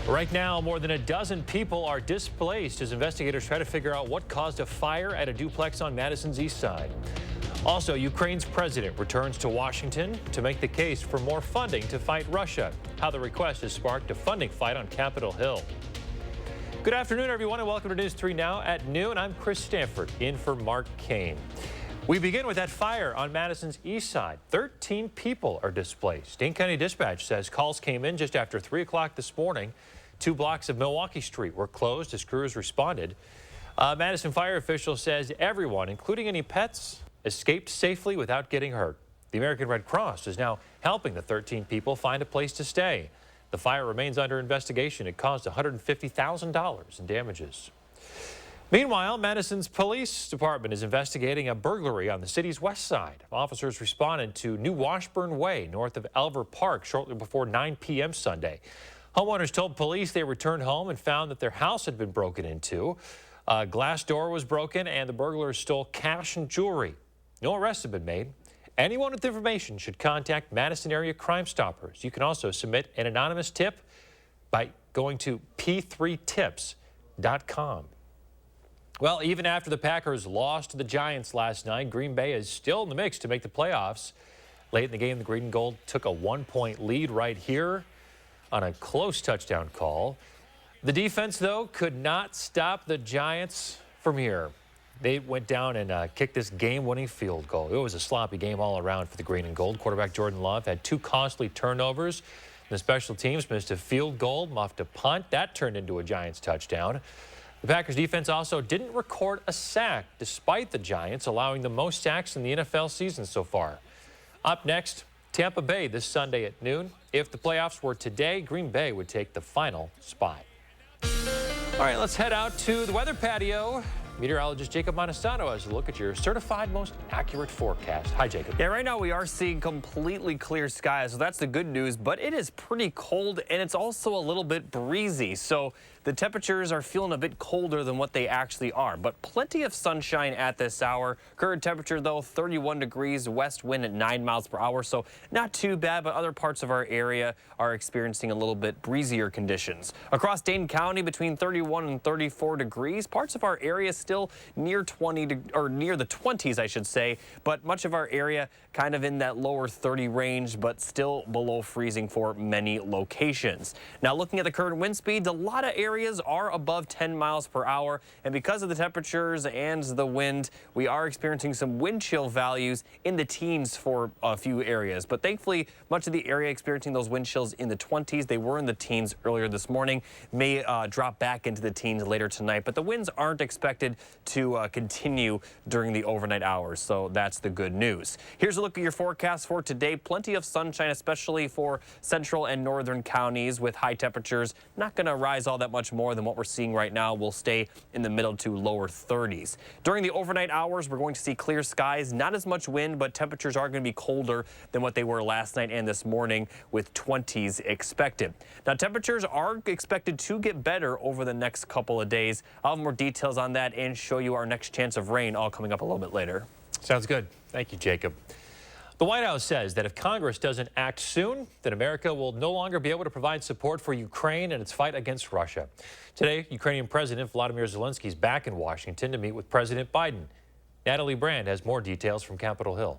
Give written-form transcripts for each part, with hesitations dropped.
Right now, more than a dozen people are displaced as investigators try to figure out what caused a fire at a duplex on Madison's east side. Also, Ukraine's president returns to Washington to make the case for more funding to fight Russia. How the request has sparked a funding fight on Capitol Hill. Good afternoon, everyone, and welcome to News 3 Now at noon. I'm Chris Stanford, in for Mark Kane. We begin with that fire on Madison's east side. 13 people are displaced. Dane County Dispatch says calls came in just after 3 o'clock this morning. 2 blocks of Milwaukee Street were closed as crews responded. Madison fire official says everyone, including any pets, escaped safely without getting hurt. The American Red Cross is now helping the 13 people find a place to stay. The fire remains under investigation. It caused $150,000 in damages. Meanwhile, Madison's police department is investigating a burglary on the city's west side. Officers responded to New Washburn Way north of Elver Park shortly before 9 p.m. Sunday. Homeowners told police they returned home and found that their house had been broken into. A glass door was broken and the burglars stole cash and jewelry. No arrests have been made. Anyone with information should contact Madison Area Crime Stoppers. You can also submit an anonymous tip by going to p3tips.com. Well, even after the Packers lost to the Giants last night, Green Bay is still in the mix to make the playoffs. Late in the game, the Green and Gold took a 1-point lead right here on a close touchdown call. The defense, though, could not stop the Giants from here. They went down and kicked this game-winning field goal. It was a sloppy game all around for the Green and Gold. Quarterback Jordan Love had 2 costly turnovers. The special teams missed a field goal, muffed a punt. That turned into a Giants touchdown. The Packers defense also didn't record a sack, despite the Giants allowing the most sacks in the NFL season so far. Up next, Tampa Bay this Sunday at noon. If the playoffs were today, Green Bay would take the final spot. All right, let's head out to the weather patio. Meteorologist Jacob Montesano has a look at your certified most accurate forecast. Hi, Jacob. Yeah, right now we are seeing completely clear skies, so that's the good news, but it is pretty cold and it's also a little bit breezy. So the temperatures are feeling a bit colder than what they actually are, but plenty of sunshine at this hour. Current temperature, though, 31 degrees, west wind at 9 miles per hour, so not too bad, but other parts of our area are experiencing a little bit breezier conditions. Across Dane County, between 31 and 34 degrees, parts of our area still near near the 20s, I should say, but much of our area kind of in that lower 30 range, but still below freezing for many locations. Now, looking at the current wind speeds, a lot of areas are above 10 miles per hour, and because of the temperatures and the wind, we are experiencing some wind chill values in the teens for a few areas. But thankfully, much of the area experiencing those wind chills in the 20s. They were in the teens earlier this morning, may drop back into the teens later tonight, but the winds aren't expected to continue during the overnight hours, so that's the good news. Here's a look at your forecast for today. Plenty of sunshine, especially for central and northern counties, with high temperatures not going to rise all that much more than what we're seeing right now. We'll stay in the middle to lower 30s. During the overnight hours, we're going to see clear skies, not as much wind, but temperatures are going to be colder than what they were last night and this morning, with 20s expected. Now, temperatures are expected to get better over the next couple of days. I'll have more details on that and show you our next chance of rain, all coming up a little bit later. Sounds good. Thank you, Jacob. The White House says that if Congress doesn't act soon, then America will no longer be able to provide support for Ukraine and its fight against Russia. Today, Ukrainian President Volodymyr Zelensky is back in Washington to meet with President Biden. Natalie Brand has more details from Capitol Hill.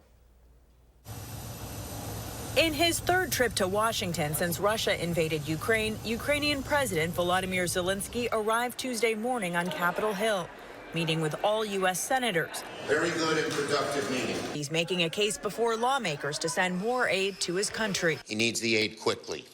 In his 3rd trip to Washington since Russia invaded Ukraine, Ukrainian President Volodymyr Zelensky arrived Tuesday morning on Capitol Hill, meeting with all U.S. senators. Very good and productive meeting. He's making a case before lawmakers to send more aid to his country. He needs the aid quickly.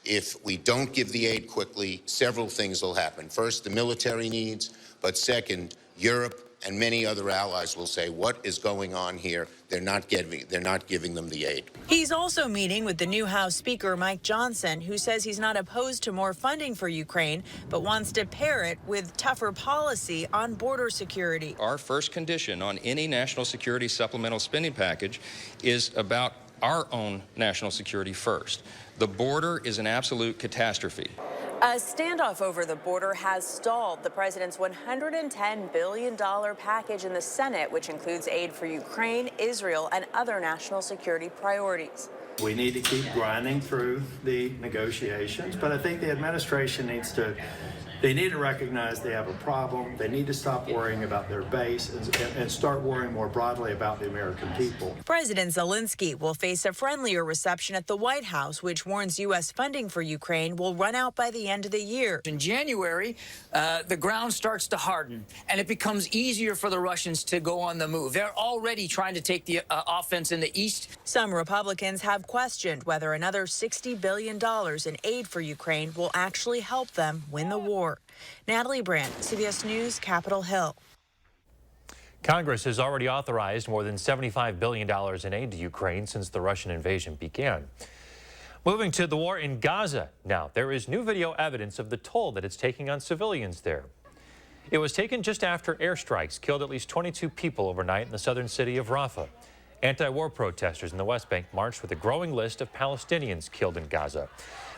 If we don't give the aid quickly, several things will happen. First, the military needs, but second, Europe and many other allies will say, what is going on here? They're not giving them the aid. He's also meeting with the new House Speaker, Mike Johnson, who says he's not opposed to more funding for Ukraine, but wants to pair it with tougher policy on border security. Our first condition on any national security supplemental spending package is about our own national security first. The border is an absolute catastrophe. A standoff over the border has stalled. The president's $110 billion package in the Senate, which includes aid for Ukraine, Israel, and other national security priorities. We need to keep grinding through the negotiations, but I think the administration needs to recognize they have a problem. They need to stop worrying about their base and start worrying more broadly about the American people. President Zelensky will face a friendlier reception at the White House, which warns U.S. funding for Ukraine will run out by the end of the year. In January, the ground starts to harden, and it becomes easier for the Russians to go on the move. They're already trying to take the offense in the east. Some Republicans have questioned whether another $60 billion in aid for Ukraine will actually help them win the war. Natalie Brandt, CBS News, Capitol Hill. Congress has already authorized more than $75 billion in aid to Ukraine since the Russian invasion began. Moving to the war in Gaza now, there is new video evidence of the toll that it's taking on civilians there. It was taken just after airstrikes killed at least 22 people overnight in the southern city of Rafah. Anti-war protesters in the West Bank marched with a growing list of Palestinians killed in Gaza.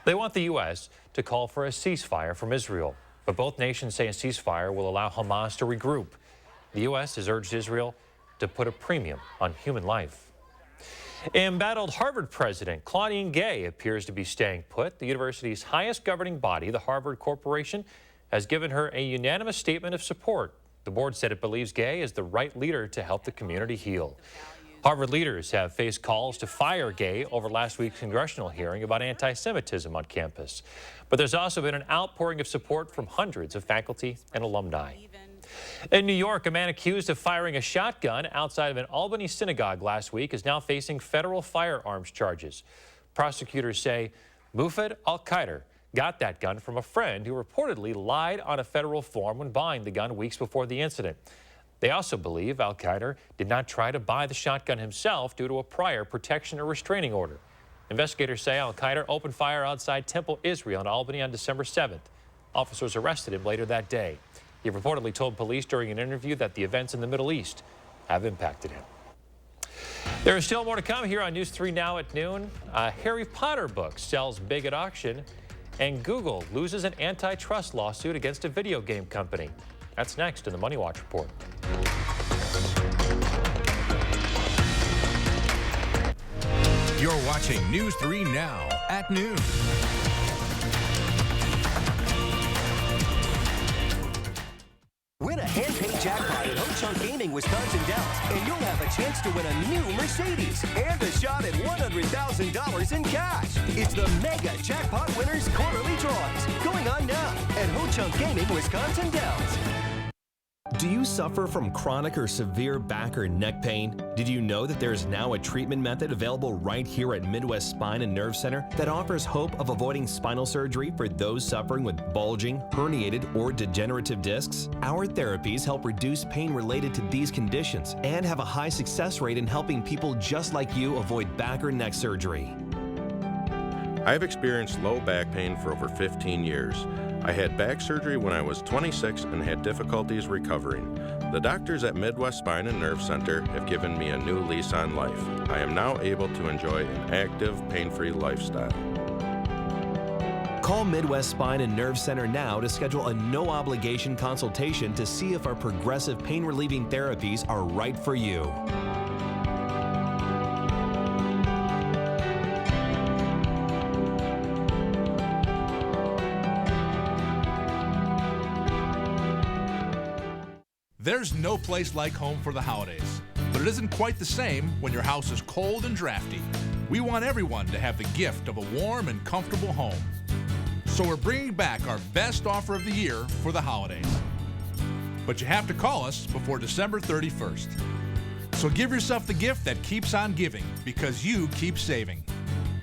They want the U.S. to call for a ceasefire from Israel, but both nations say a ceasefire will allow Hamas to regroup. The U.S. has urged Israel to put a premium on human life. Embattled Harvard president Claudine Gay appears to be staying put. The university's highest governing body, the Harvard Corporation, has given her a unanimous statement of support. The board said it believes Gay is the right leader to help the community heal. Harvard leaders have faced calls to fire Gay over last week's congressional hearing about anti-Semitism on campus. But there's also been an outpouring of support from hundreds of faculty and alumni. In New York, a man accused of firing a shotgun outside of an Albany synagogue last week is now facing federal firearms charges. Prosecutors say Mufid al-Qaeda got that gun from a friend who reportedly lied on a federal form when buying the gun weeks before the incident. They also believe al-Qaeda did not try to buy the shotgun himself due to a prior protection or restraining order. Investigators say al-Qaeda opened fire outside Temple Israel in Albany on December 7th. Officers arrested him later that day. He reportedly told police during an interview that the events in the Middle East have impacted him. There is still more to come here on News 3 Now at noon. A Harry Potter book sells big at auction, and Google loses an antitrust lawsuit against a video game company. That's next in the Money Watch Report. You're watching News 3 Now at noon. Win a hand-paid jackpot at Ho-Chunk Gaming Wisconsin Dells, and you'll have a chance to win a new Mercedes and a shot at $100,000 in cash. It's the Mega Jackpot Winners Quarterly Drawings going on now at Ho-Chunk Gaming Wisconsin Dells. Do you suffer from chronic or severe back or neck pain? Did you know that there is now a treatment method available right here at Midwest Spine and Nerve Center that offers hope of avoiding spinal surgery for those suffering with bulging, herniated, or degenerative discs? Our therapies help reduce pain related to these conditions and have a high success rate in helping people just like you avoid back or neck surgery. I've experienced low back pain for over 15 years. I had back surgery when I was 26 and had difficulties recovering. The doctors at Midwest Spine and Nerve Center have given me a new lease on life. I am now able to enjoy an active, pain-free lifestyle. Call Midwest Spine and Nerve Center now to schedule a no-obligation consultation to see if our progressive pain-relieving therapies are right for you. There's no place like home for the holidays, but it isn't quite the same when your house is cold and drafty. We want everyone to have the gift of a warm and comfortable home. So we're bringing back our best offer of the year for the holidays. But you have to call us before December 31st. So give yourself the gift that keeps on giving, because you keep saving.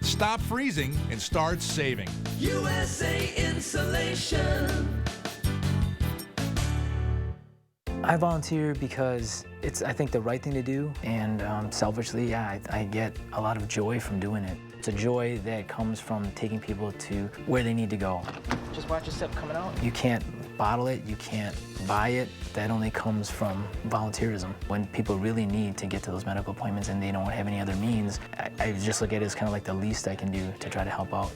Stop freezing and start saving. USA Insulation. I volunteer because it's, I think, the right thing to do, and selfishly, yeah, I get a lot of joy from doing it. It's a joy that comes from taking people to where they need to go. Just watch your step coming out. You can't bottle it, you can't buy it. That only comes from volunteerism. When people really need to get to those medical appointments and they don't have any other means, I just look at it as kind of like the least I can do to try to help out.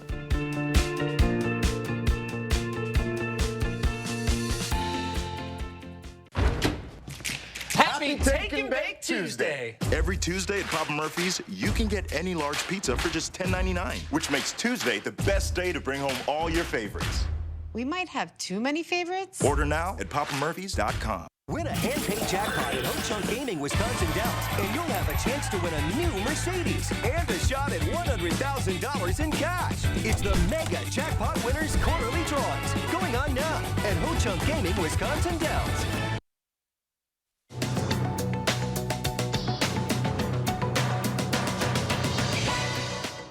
Happy Take and Bake Tuesday. Every Tuesday at Papa Murphy's, you can get any large pizza for just $10.99, which makes Tuesday the best day to bring home all your favorites. We might have too many favorites. Order now at papamurphys.com. Win a hand-paid jackpot at Ho Chunk Gaming Wisconsin Dells, and you'll have a chance to win a new Mercedes and a shot at $100,000 in cash. It's the Mega Jackpot Winners Quarterly Drawings, going on now at Ho Chunk Gaming Wisconsin Dells.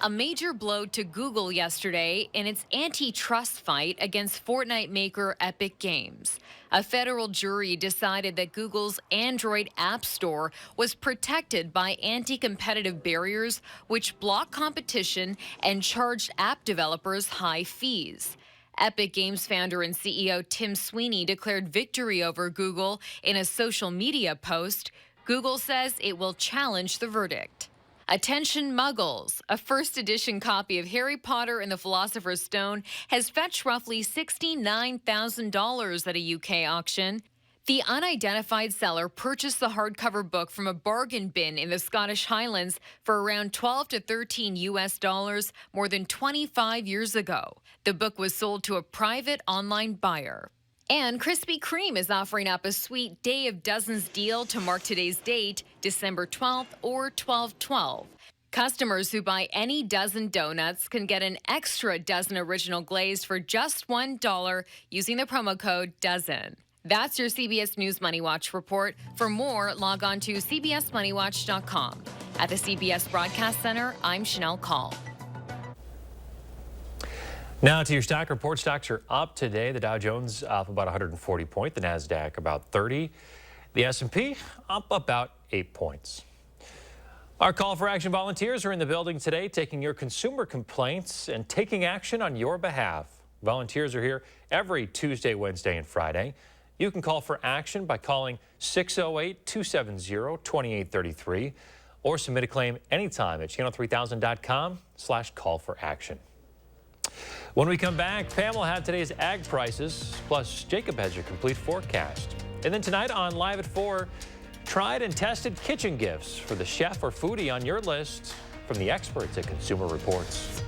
A major blow to Google yesterday in its antitrust fight against Fortnite maker Epic Games. A federal jury decided that Google's Android App Store was protected by anti-competitive barriers which block competition and charged app developers high fees. Epic Games founder and CEO Tim Sweeney declared victory over Google in a social media post. Google says it will challenge the verdict. Attention Muggles, a first edition copy of Harry Potter and the Philosopher's Stone has fetched roughly $69,000 at a UK auction. The unidentified seller purchased the hardcover book from a bargain bin in the Scottish Highlands for around $12 to $13 US more than 25 years ago. The book was sold to a private online buyer. And Krispy Kreme is offering up a sweet Day of Dozens deal to mark today's date, December 12th or 12/12. Customers who buy any dozen donuts can get an extra dozen original glazed for just $1 using the promo code DOZEN. That's your CBS News Money Watch report. For more, log on to cbsmoneywatch.com. At the CBS Broadcast Center, I'm Chanel Call. Now to your stock report. Stocks are up today. The Dow Jones up about 140 points. The NASDAQ about 30. The S&P up about 8 points. Our call for action volunteers are in the building today, taking your consumer complaints and taking action on your behalf. Volunteers are here every Tuesday, Wednesday, and Friday. You can call for action by calling 608-270-2833 or submit a claim anytime at channel3000.com/call-for-action. When we come back, Pam will have today's ag prices, plus Jacob has your complete forecast. And then tonight on Live at 4, tried and tested kitchen gifts for the chef or foodie on your list from the experts at Consumer Reports.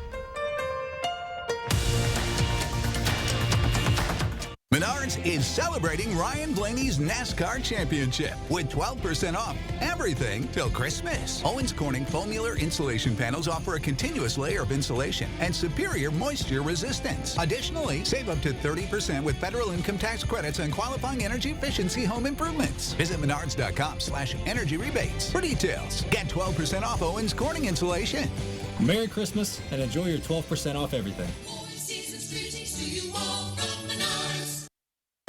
Menards is celebrating Ryan Blaney's NASCAR championship with 12% off everything till Christmas. Owens Corning foamular insulation panels offer a continuous layer of insulation and superior moisture resistance. Additionally, save up to 30% with federal income tax credits on qualifying energy efficiency home improvements. Visit menards.com/energy rebates for details. Get 12% off Owens Corning insulation. Merry Christmas and enjoy your 12% off everything.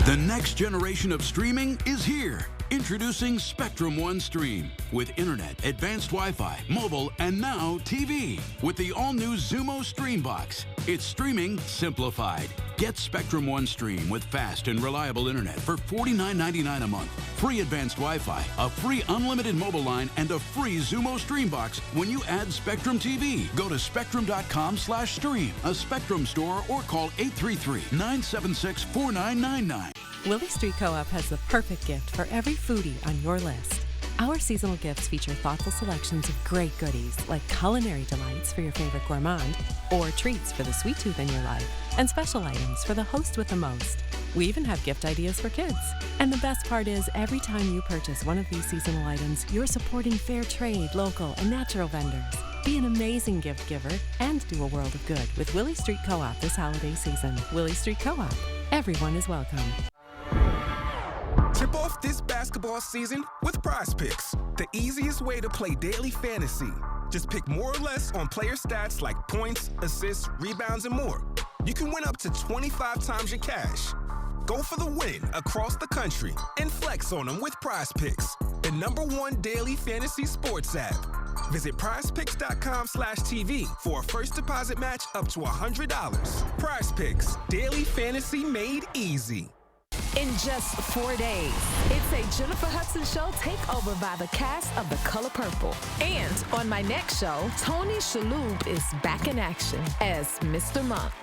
The next generation of streaming is here. Introducing Spectrum One Stream with internet, advanced Wi-Fi, mobile, and now TV with the all-new Xumo Stream Box. It's streaming simplified. Get Spectrum One Stream with fast and reliable internet for $49.99 a month, free advanced Wi-Fi, a free unlimited mobile line, and a free Xumo Stream Box when you add Spectrum TV. Go to spectrum.com/stream, a Spectrum store, or call 833-976-4999. Willie Street Co-op has the perfect gift for every foodie on your list. Our seasonal gifts feature thoughtful selections of great goodies like culinary delights for your favorite gourmand or treats for the sweet tooth in your life and special items for the host with the most. We even have gift ideas for kids. And the best part is every time you purchase one of these seasonal items, you're supporting fair trade, local, and natural vendors. Be an amazing gift giver and do a world of good with Willie Street Co-op this holiday season. Willie Street Co-op. Everyone is welcome. Tip off this basketball season with Prize Picks, the easiest way to play daily fantasy. Just pick more or less on player stats like points, assists, rebounds, and more. You can win up to 25 times your cash. Go for the win across the country and flex on them with Prize Picks, the #1 daily fantasy sports app. Visit prizepicks.com/TV for a first deposit match up to $100. Prize Picks, daily fantasy made easy. In just 4 days, it's a Jennifer Hudson show takeover by the cast of The Color Purple. And on my next show, Tony Shalhoub is back in action as Mr. Monk.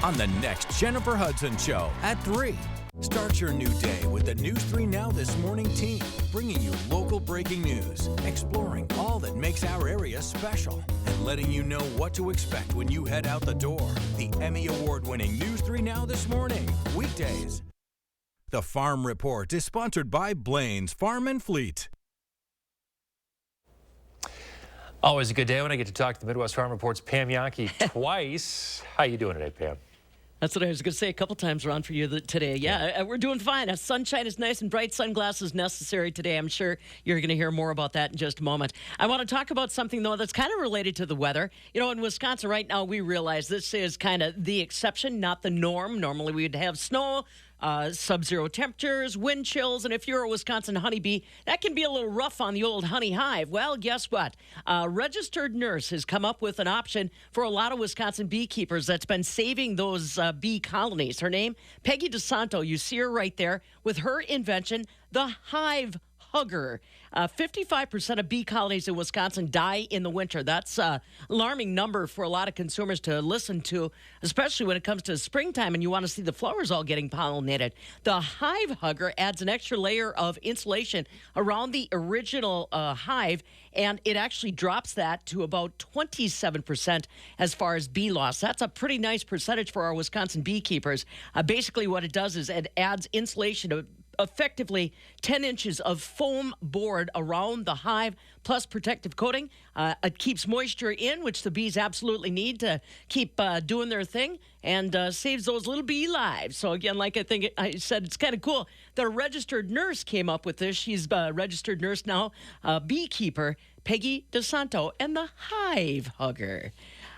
On the next Jennifer Hudson show at 3. Start your new day with the News 3 Now This Morning team, bringing you local breaking news, exploring all that makes our area special, and letting you know what to expect when you head out the door. The Emmy Award-winning News 3 Now This Morning, weekdays. The Farm Report is sponsored by Blaine's Farm and Fleet. Always a good day when I get to talk to the Midwest Farm Report's Pam Yankee twice. How you doing today, Pam? That's what I was going to say a couple times around for you today. Yeah, we're doing fine. Sunshine is nice and bright. Sunglasses necessary today. I'm sure you're going to hear more about that in just a moment. I want to talk about something, though, that's kind of related to the weather. You know, in Wisconsin right now, we realize this is kind of the exception, not the norm. Normally, we'd have snow, sub-zero temperatures, wind chills, and if you're a Wisconsin honeybee, that can be a little rough on the old honey hive. Well, guess what? A registered nurse has come up with an option for a lot of Wisconsin beekeepers that's been saving those bee colonies. Her name, Peggy DeSanto. You see her right there with her invention, the Hive Hugger. 55% of bee colonies in Wisconsin die in the winter. That's an alarming number for a lot of consumers to listen to, especially when it comes to springtime and you want to see the flowers all getting pollinated. The Hive Hugger adds an extra layer of insulation around the original hive, and it actually drops that to about 27% as far as bee loss. That's a pretty nice percentage for our Wisconsin beekeepers. Basically what it does is it adds insulation to effectively 10 inches of foam board around the hive, plus protective coating. It keeps moisture in, which the bees absolutely need to keep doing their thing, and saves those little bee lives. So again, like I said, it's kind of cool that a registered nurse came up with this. She's a registered nurse now, beekeeper, Peggy DeSanto, and the Hive Hugger.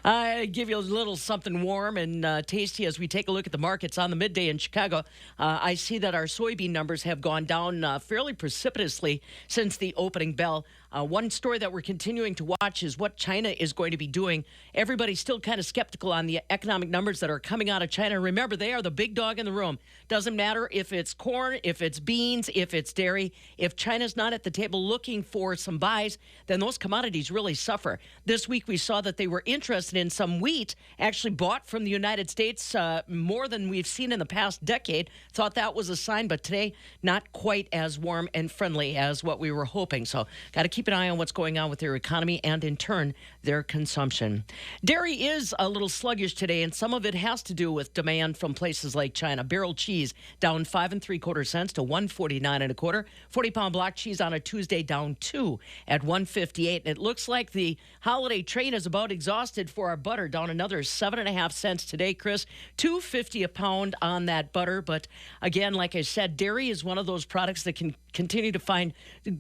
I give you a little something warm and tasty as we take a look at the markets on the midday in Chicago. I see that our soybean numbers have gone down fairly precipitously since the opening bell. One story that we're continuing to watch is what China is going to be doing. Everybody's still kind of skeptical on the economic numbers that are coming out of China. Remember, they are the big dog in the room. Doesn't matter if it's corn, if it's beans, if it's dairy. If China's not at the table looking for some buys, then those commodities really suffer. This week we saw that they were interested in some wheat, actually bought from the United States more than we've seen in the past decade. Thought that was a sign, but today not quite as warm and friendly as what we were hoping. So got to keep an eye on what's going on with their economy and, in turn, their consumption. Dairy is a little sluggish today, and some of it has to do with demand from places like China. Barrel cheese down 5 3/4 cents to $1.49 1/4. 40-pound block cheese on a Tuesday down 2 at $1.58. And it looks like the holiday train is about exhausted for our butter, down another 7.5 cents today, Chris. $2.50 a pound on that butter. But again, like I said, dairy is one of those products that can continue to find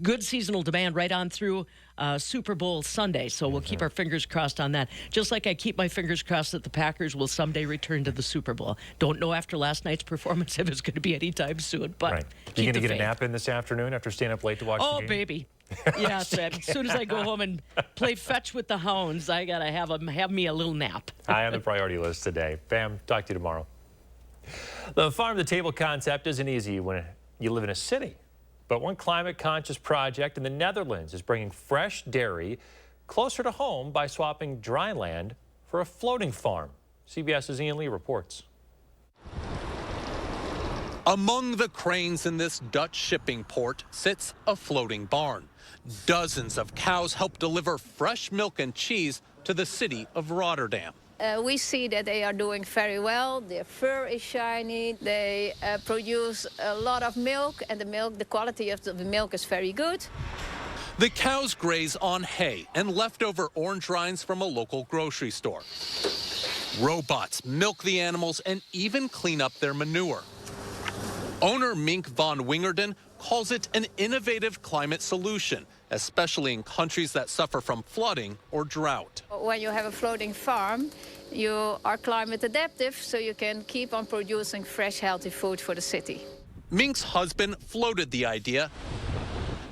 good seasonal demand right on through Super Bowl Sunday. So we'll keep our fingers crossed on that. Just like I keep my fingers crossed that the Packers will someday return to the Super Bowl. Don't know after last night's performance if it's going to be anytime soon. But right. You going to get a nap in this afternoon after staying up late to watch the game? Oh, baby. Yeah, so as soon as I go home and play fetch with the hounds, I got to have me a little nap. High on the priority list today. Bam, talk to you tomorrow. The farm-to-table concept isn't easy when you live in a city. But one climate-conscious project in the Netherlands is bringing fresh dairy closer to home by swapping dry land for a floating farm. CBS's Ian Lee reports. Among the cranes in this Dutch shipping port sits a floating barn. Dozens of cows help deliver fresh milk and cheese to the city of Rotterdam. We see that they are doing very well. Their fur is shiny. They produce a lot of milk, and the quality of the milk is very good. The cows graze on hay and leftover orange rinds from a local grocery store. Robots milk the animals and even clean up their manure. Owner Mink van Wingerden calls it an innovative climate solution, especially in countries that suffer from flooding or drought. When you have a floating farm, you are climate adaptive, so you can keep on producing fresh, healthy food for the city. Mink's husband floated the idea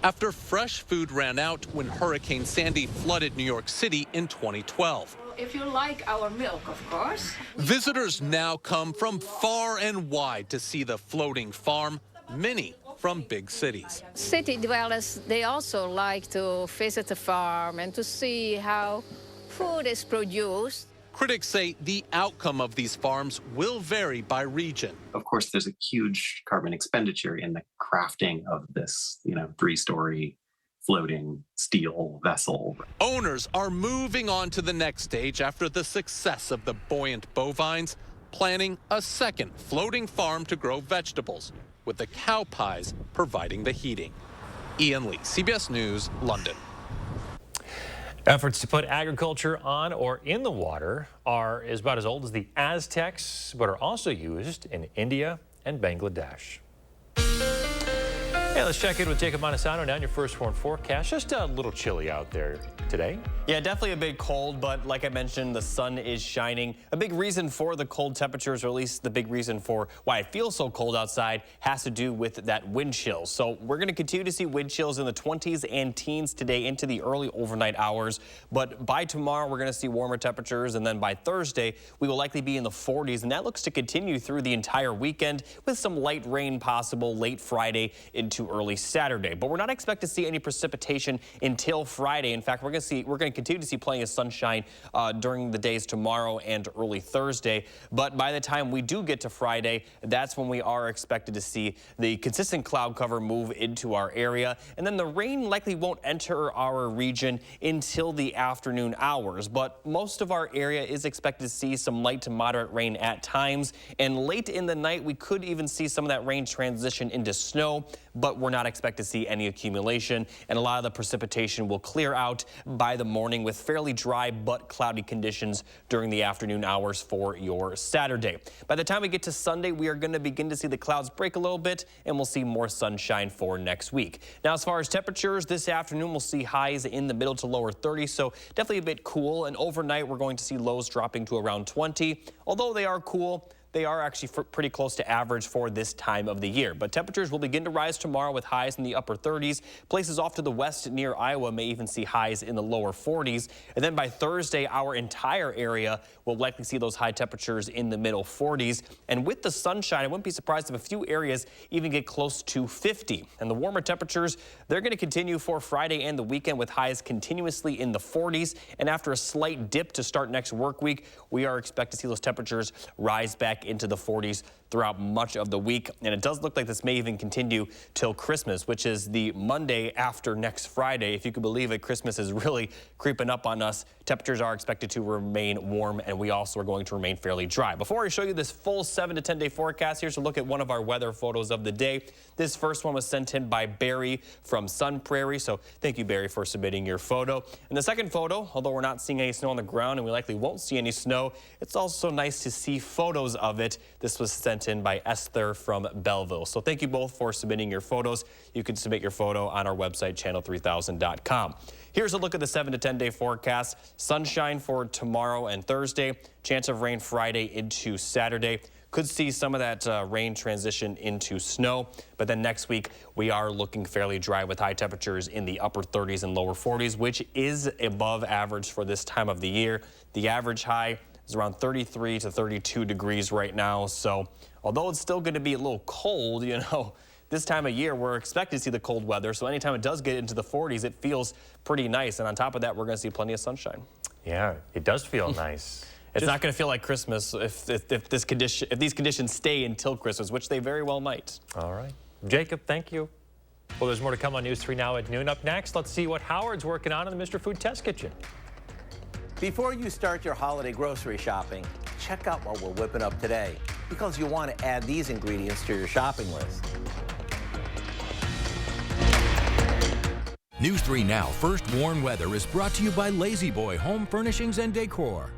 after fresh food ran out when Hurricane Sandy flooded New York City in 2012. If you like our milk, of course. Visitors now come from far and wide to see the floating farm, many from big cities. City dwellers, they also like to visit the farm and to see how food is produced. Critics say the outcome of these farms will vary by region. Of course, there's a huge carbon expenditure in the crafting of this, 3-story floating steel vessel. Owners are moving on to the next stage after the success of the buoyant bovines, planning a second floating farm to grow vegetables, with the cow pies providing the heating. Ian Lee, CBS News, London. Efforts to put agriculture on or in the water is about as old as the Aztecs, but are also used in India and Bangladesh. Hey, let's check in with Jacob Montesano now in your first warn forecast. Just a little chilly out there today. Yeah, definitely a bit cold, but like I mentioned, the sun is shining. A big reason for the cold temperatures, or at least the big reason for why it feels so cold outside, has to do with that wind chill. So we're going to continue to see wind chills in the 20s and teens today into the early overnight hours. But by tomorrow, we're going to see warmer temperatures. And then by Thursday, we will likely be in the 40s. And that looks to continue through the entire weekend with some light rain possible late Friday into early Saturday. But we're not expected to see any precipitation until Friday. In fact, we're going to continue to see plenty of sunshine during the days tomorrow and early Thursday. But by the time we do get to Friday, that's when we are expected to see the consistent cloud cover move into our area. And then the rain likely won't enter our region until the afternoon hours. But most of our area is expected to see some light to moderate rain at times. And late in the night, we could even see some of that rain transition into snow, but we're not expected to see any accumulation. And a lot of the precipitation will clear out by the morning with fairly dry but cloudy conditions during the afternoon hours for your Saturday. By the time we get to Sunday, we are going to begin to see the clouds break a little bit, and we'll see more sunshine for next week. Now, as far as temperatures, this afternoon we'll see highs in the middle to lower 30s, so definitely a bit cool. And overnight, we're going to see lows dropping to around 20. Although they are cool, they are actually pretty close to average for this time of the year. But temperatures will begin to rise tomorrow with highs in the upper 30s. Places off to the west near Iowa may even see highs in the lower 40s. And then by Thursday, our entire area will likely see those high temperatures in the middle 40s. And with the sunshine, I wouldn't be surprised if a few areas even get close to 50. And the warmer temperatures, they're going to continue for Friday and the weekend with highs continuously in the 40s. And after a slight dip to start next work week, we are expected to see those temperatures rise back into the 40s throughout much of the week. And it does look like this may even continue till Christmas, which is the Monday after next Friday. If you could believe it, Christmas is really creeping up on us. Temperatures are expected to remain warm, and we also are going to remain fairly dry. Before I show you this full 7 to 10 day forecast, here's a look at one of our weather photos of the day. This first one was sent in by Barry from Sun Prairie. So thank you, Barry, for submitting your photo. And the second photo, although we're not seeing any snow on the ground and we likely won't see any snow, it's also nice to see photos of it. This was sent in by Esther from Belleville. So thank you both for submitting your photos. You can submit your photo on our website, channel3000.com. Here's a look at the 7 to 10 day forecast. Sunshine for tomorrow and Thursday. Chance of rain Friday into Saturday. Could see some of that rain transition into snow. But then next week, we are looking fairly dry with high temperatures in the upper 30s and lower 40s, which is above average for this time of the year. The average high is around 33 to 32 degrees right now. So although it's still going to be a little cold, this time of year, we're expected to see the cold weather. So anytime it does get into the 40s, it feels pretty nice. And on top of that, we're going to see plenty of sunshine. Yeah, it does feel nice. It's not going to feel like Christmas if these conditions stay until Christmas, which they very well might. All right. Jacob, thank you. Well, there's more to come on News 3 Now at noon. Up next, let's see what Howard's working on in the Mr. Food Test Kitchen. Before you start your holiday grocery shopping, check out what we're whipping up today, because you want to add these ingredients to your shopping list. News 3 Now First Warn Weather is brought to you by Lazy Boy Home Furnishings and Decor.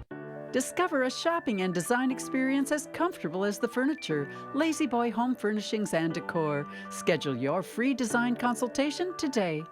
Discover a shopping and design experience as comfortable as the furniture. Lazy Boy Home Furnishings and Decor. Schedule your free design consultation today.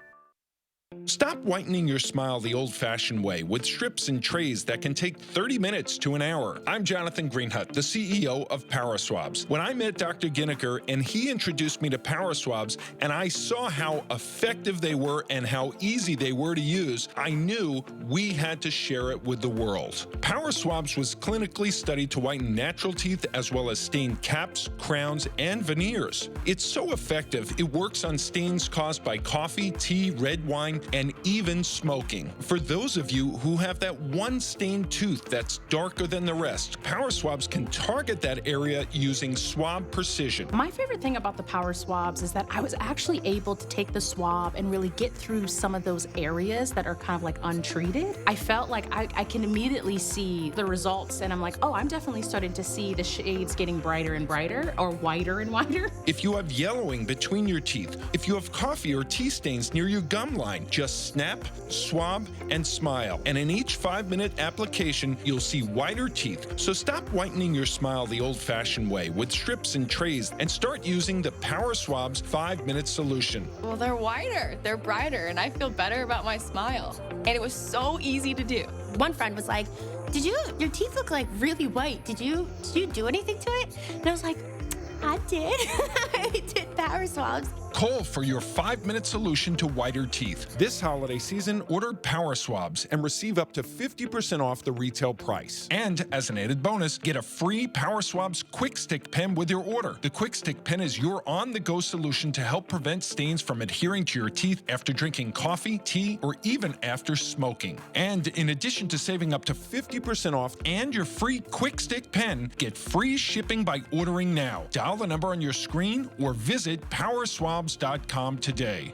Stop whitening your smile the old-fashioned way with strips and trays that can take 30 minutes to an hour. I'm Jonathan Greenhut, the CEO of Power Swabs. When I met Dr. Ginniker and he introduced me to Power Swabs and I saw how effective they were and how easy they were to use, I knew we had to share it with the world. Power Swabs was clinically studied to whiten natural teeth as well as stain caps, crowns, and veneers. It's so effective, it works on stains caused by coffee, tea, red wine, chewing, and even smoking. For those of you who have that one stained tooth that's darker than the rest, Power Swabs can target that area using swab precision. My favorite thing about the Power Swabs is that I was actually able to take the swab and really get through some of those areas that are kind of like untreated. I felt like I can immediately see the results, and I'm like, oh, I'm definitely starting to see the shades getting brighter and brighter, or whiter and whiter. If you have yellowing between your teeth, if you have coffee or tea stains near your gum line, just snap, swab, and smile. And in each 5-minute application, you'll see whiter teeth. So stop whitening your smile the old-fashioned way with strips and trays and start using the Power Swabs 5-minute solution. Well, they're whiter, they're brighter, and I feel better about my smile. And it was so easy to do. One friend was like, your teeth look like really white. Did you do anything to it? And I was like, I did. I did Power Swabs. Call for your 5-minute solution to whiter teeth. This holiday season, order Power Swabs and receive up to 50% off the retail price. And as an added bonus, get a free Power Swabs Quick Stick pen with your order. The Quick Stick pen is your on-the-go solution to help prevent stains from adhering to your teeth after drinking coffee, tea, or even after smoking. And in addition to saving up to 50% off and your free Quick Stick pen, get free shipping by ordering now. Dial the number on your screen or visit PowerSwabs.com today.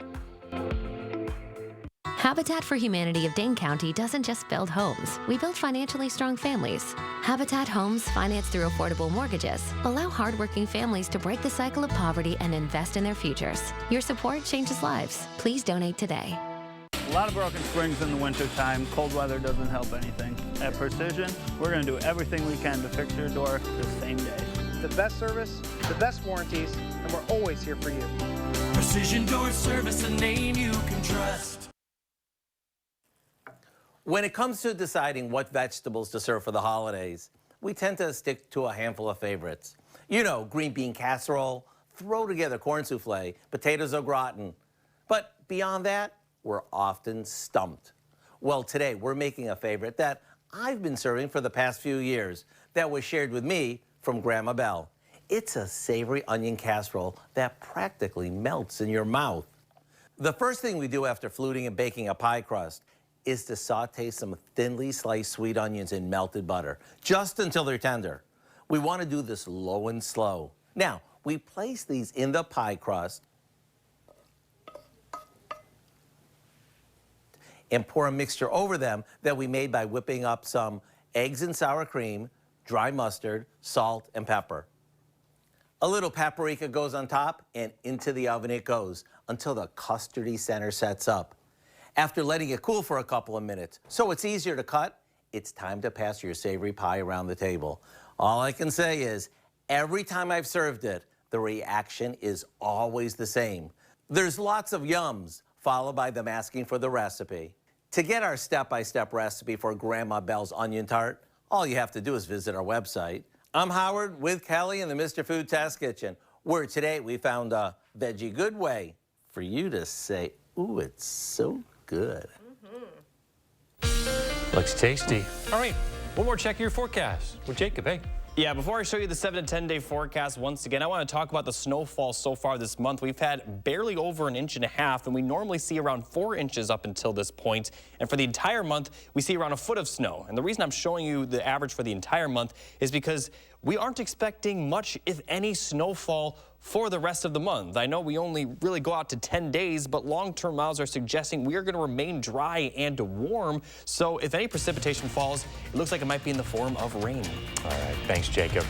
Habitat for Humanity of Dane County doesn't just build homes. We build financially strong families. Habitat Homes, financed through affordable mortgages, allow hardworking families to break the cycle of poverty and invest in their futures. Your support changes lives. Please donate today. A lot of broken springs in the wintertime. Cold weather doesn't help anything. At Precision, we're going to do everything we can to fix your door the same day. The best service, the best warranties, and we're always here for you. Precision Door Service, a name you can trust. When it comes to deciding what vegetables to serve for the holidays, we tend to stick to a handful of favorites. You know, green bean casserole, throw together corn souffle, potatoes au gratin. But beyond that, we're often stumped. Well, today we're making a favorite that I've been serving for the past few years that was shared with me from Grandma Belle. It's a savory onion casserole that practically melts in your mouth. The first thing we do after fluting and baking a pie crust is to saute some thinly sliced sweet onions in melted butter, just until they're tender. We want to do this low and slow. Now, we place these in the pie crust and pour a mixture over them that we made by whipping up some eggs and sour cream, dry mustard, salt, and pepper. A little paprika goes on top, and into the oven it goes until the custardy center sets up. After letting it cool for a couple of minutes, so it's easier to cut, it's time to pass your savory pie around the table. All I can say is, every time I've served it, the reaction is always the same. There's lots of yums, followed by them asking for the recipe. To get our step-by-step recipe for Grandma Belle's onion tart, all you have to do is visit our website. I'm Howard with Kelly in the Mr. Food Test Kitchen, where today we found a veggie good way for you to say, ooh, it's so good. Looks tasty. All right, one more check of your forecast with Jacob. Hey. Yeah, before I show you the 7 to 10-day forecast, once again, I want to talk about the snowfall so far this month. We've had barely over 1.5 inches, and we normally see around 4 inches up until this point. And for the entire month, we see around 1 foot of snow. And the reason I'm showing you the average for the entire month is because we aren't expecting much, if any, snowfall for the rest of the month. I know we only really go out to 10 days, but long-term models are suggesting we are going to remain dry and warm. So if any precipitation falls, it looks like it might be in the form of rain. All right, thanks, Jacob.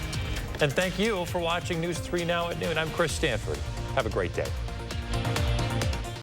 And thank you for watching News 3 Now at noon. I'm Chris Stanford. Have a great day.